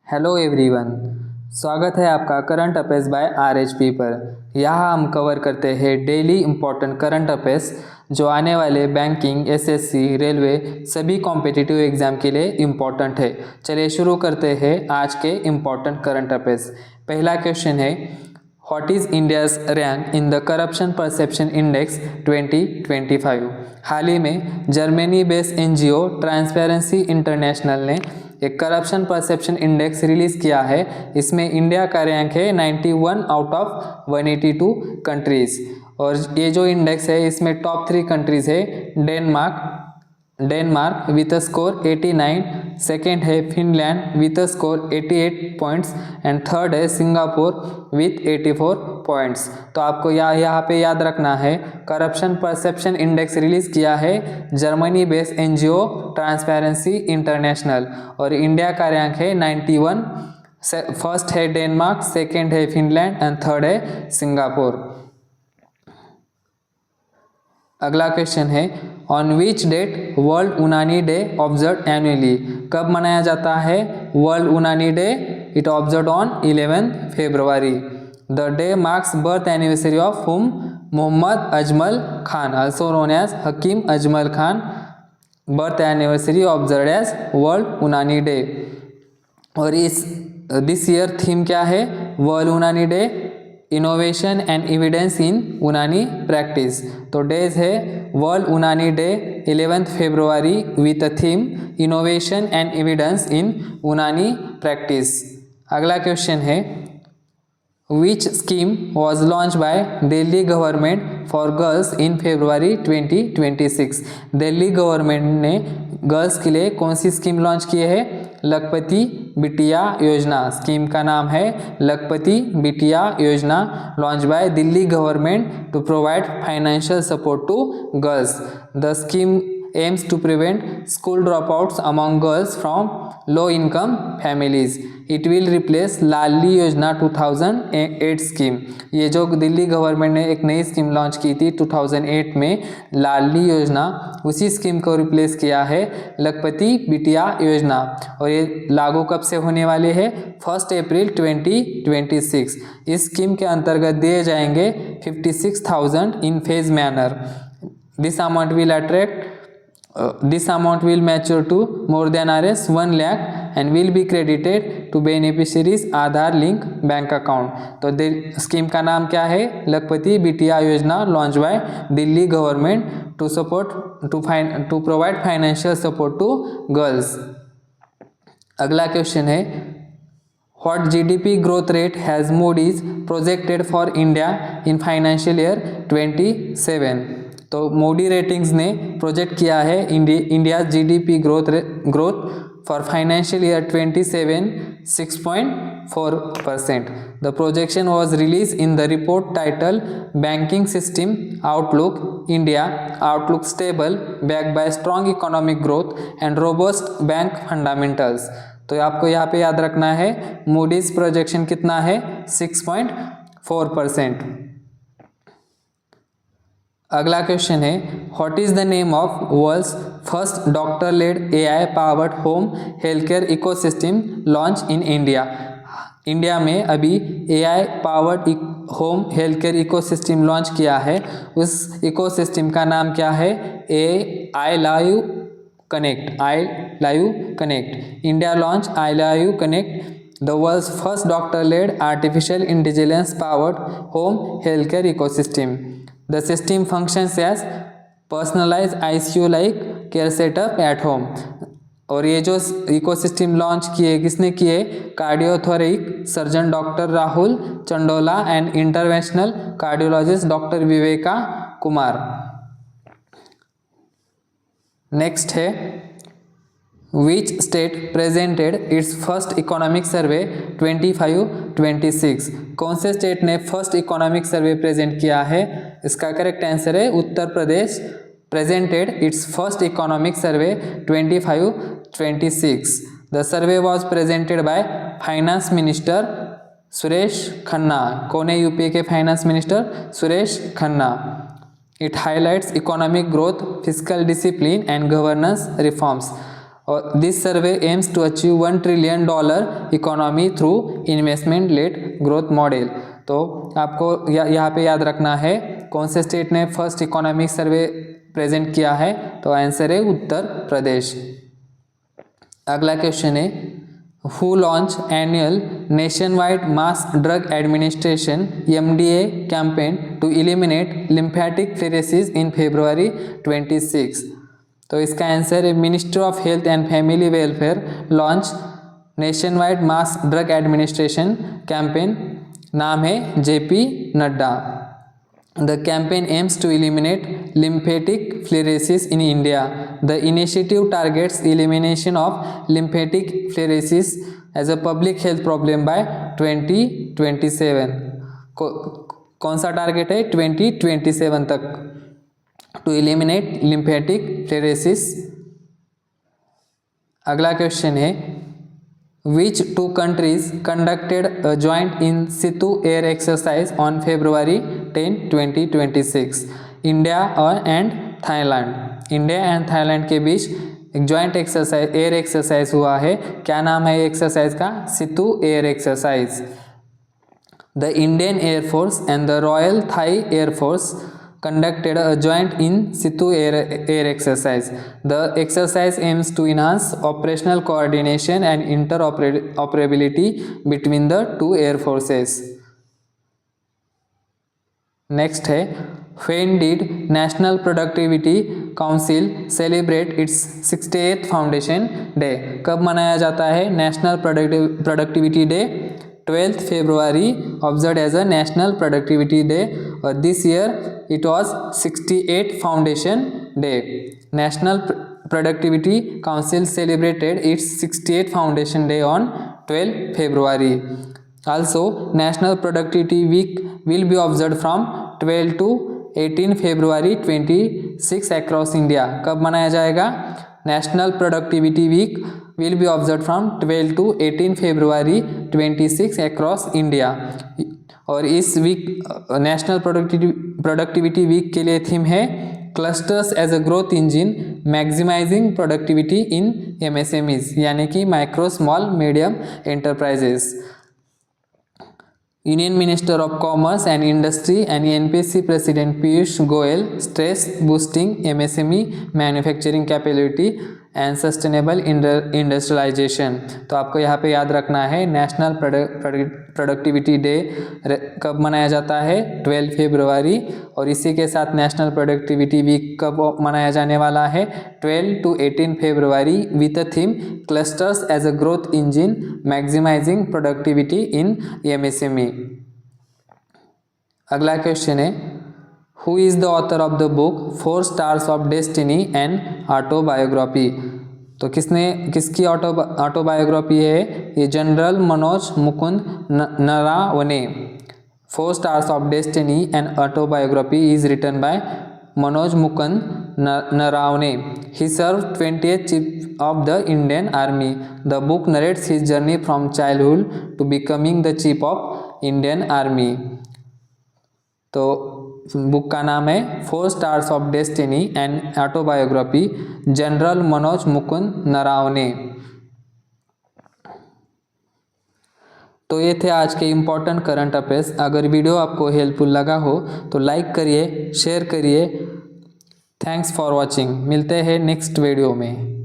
Hello everyone, स्वागत है आपका करंट अफेयर्स बाय आरएचपी पर। यहाँ हम कवर करते हैं डेली इम्पोर्टेंट करंट अफेयर्स जो आने वाले बैंकिंग, एसएससी, रेलवे सभी कॉम्पिटिटिव एग्जाम के लिए इम्पोर्टेंट है। चलिए शुरू करते हैं आज के इम्पोर्टेंट करंट अफेयर्स। पहला क्वेश्चन है, what is India's rank in the corruption perception index 2025। हाल ही में Germany based NGO Transparency international ने एक करप्शन परसेप्शन इंडेक्स रिलीज़ किया है। इसमें इंडिया का रैंक है 91 आउट ऑफ 182 कंट्रीज़। और ये जो इंडेक्स है इसमें टॉप 3 कंट्रीज़ है Denmark with a score 89, second है Finland with a score 88 points and third है सिंगापुर विथ 84 पॉइंट्स। तो आपको यहाँ पे याद रखना है, करप्शन परसेप्शन इंडेक्स रिलीज़ किया है Germany based NGO Transparency International और इंडिया का रैंक है 91। फर्स्ट है डेनमार्क, सेकेंड है फिनलैंड एंड थर्ड है सिंगापुर। अगला क्वेश्चन है, on which date world Unani day observe annually. कब मनाया जाता है world Unani day? It observe on 11 February. The day marks birth anniversary of whom? Mohammad Ajmal Khan, also known as Hakim Ajmal Khan. Birth anniversary observe as world Unani day. और this year theme क्या है world Unani day? Innovation and evidence in Unani practice. तो days है world Unani day 11 February with a theme innovation and evidence in Unani practice. अगला question है, विच scheme was launch by Delhi government for girls in February 2026। Delhi government ने girls के लिए कौन सी scheme launch की है? लखपति बिटिया योजना। स्कीम का नाम है Lakhpati Bitiya Yojana, launch by Delhi government to provide financial support to girls. The scheme aims to prevent school dropouts among girls from low income families. It will replace लाडली योजना 2008 स्कीम। ये जो दिल्ली गवर्नमेंट ने एक नई स्कीम लॉन्च की थी 2008 में, लाडली योजना, उसी स्कीम को रिप्लेस किया है लखपति बिटिया योजना। और ये लागू कब से होने वाले है? 1 अप्रैल 2026। इस स्कीम के अंतर्गत दिए जाएंगे 56,000 in phase manner. This amount will mature to more than Rs 1 lakh and will be credited to beneficiaries Aadhaar link bank account. तो स्कीम का नाम क्या है? Lakhpati Bitiya Yojana, launch by Delhi government to provide financial support to girls. अगला question है, What GDP growth rate has Moody's projected for India in financial year 27? तो मोडी ratings ने project किया है India GDP growth for financial year 27 6.4%। The projection was release in the report title banking system outlook India, outlook stable backed by strong economic growth and robust bank fundamentals. तो आपको यहाँ पे याद रखना है मूडीज प्रोजेक्शन कितना है? 6.4%। अगला क्वेश्चन है, what is the name of world's first doctor led AI powered home health care ecosystem launch in India. India में अभी AI powered home health care ecosystem launch किया है। उस इकोसिस्टम का नाम क्या है? I live connect. India launch I live connect, the world's first doctor led artificial intelligence powered home health care ecosystem. The system functions as personalized ICU-like care setup at home. और ये जो ecosystem launch किए किसने किए? Cardiothoracic surgeon doctor Rahul Chandola and interventional cardiologist doctor Viveka Kumar. Next है, Which state presented its first economic survey 25-26? कौन से state ने फर्स्ट इकोनॉमिक सर्वे प्रेजेंट किया है? इसका करेक्ट आंसर है Uttar Pradesh presented its first economic survey 25-26. The survey was presented by finance minister Suresh Khanna. कौन है यूपी के finance minister? Suresh Khanna. It highlights economic growth, fiscal discipline and governance reforms. और this survey aims to achieve $1 trillion economy through investment led growth model. तो आपको यहाँ पे याद रखना है कौन से स्टेट ने फर्स्ट इकोनॉमिक सर्वे प्रेजेंट किया है, तो आंसर है उत्तर प्रदेश। अगला क्वेश्चन है who launch annual nation wide mass drug administration MDA campaign to eliminate lymphatic filariasis in February 26। तो इसका आंसर है ministry of health and family welfare launch nation wide mass drug administration campaign, नाम है JP Nadda. The campaign aims to eliminate lymphatic filariasis in India. The initiative targets elimination of lymphatic filariasis as a public health problem by 2027. कौन सा target है 2027 तक to eliminate lymphatic filariasis। अगला question है Which two countries conducted a joint in situ air exercise on February 10, 2026? India and Thailand. India and Thailand के बीच एक joint exercise air exercise हुआ है। क्या नाम है एक्सरसाइज का? सितु air exercise. The Indian air force and the royal Thai air force conducted a joint in situ air exercise. The exercise aims to enhance operational coordination and interoperability between the two air forces. Next है when did National Productivity Council celebrate its 68th Foundation Day? कब मनाया जाता है national productivity day? 12th February, observed as a National Productivity Day. This year it was 68th Foundation Day. National Productivity Council celebrated its 68th Foundation Day on 12th February. Also, National Productivity Week will be observed from 12 to 18 February 26 across India. कब मनाया जाएगा? National Productivity Week will be observed from 12 to 18 February 26 across India. और इस week national productivity week के लिए theme है clusters as a growth engine maximising productivity in MSMEs, यानी कि micro small medium enterprises. Union Minister of Commerce and Industry and NPC President Piyush Goyal stressed boosting MSME manufacturing capability and sustainable industrialisation. तो आपको यहाँ पे याद रखना है national productivity day कब मनाया जाता है? 12 फरवरी। और इसी के साथ नेशनल प्रोडक्टिविटी वीक कब मनाया जाने वाला है? 12 to 18 February with a theme clusters as a growth engine maximising productivity in MSME। अगला क्वेश्चन है Who is the author of the book 4 Stars of Destiny and Autobiography? तो किसकी ऑटोबायोग्राफी है? ये general Manoj Mukund Naravane. 4 Stars of Destiny and Autobiography is written by Manoj Mukund Naravane. He served 20th Chief of the Indian Army. The book narrates his journey from childhood to becoming the Chief of Indian Army. तो book का नाम है 4 Stars of Destiny and Autobiography, general Manoj Mukund Naravane. तो ये थे आज के important current affairs. अगर वीडियो आपको हेल्पफुल लगा हो तो लाइक करिए, शेयर करिए। Thanks for watching. मिलते हैं नेक्स्ट वीडियो में।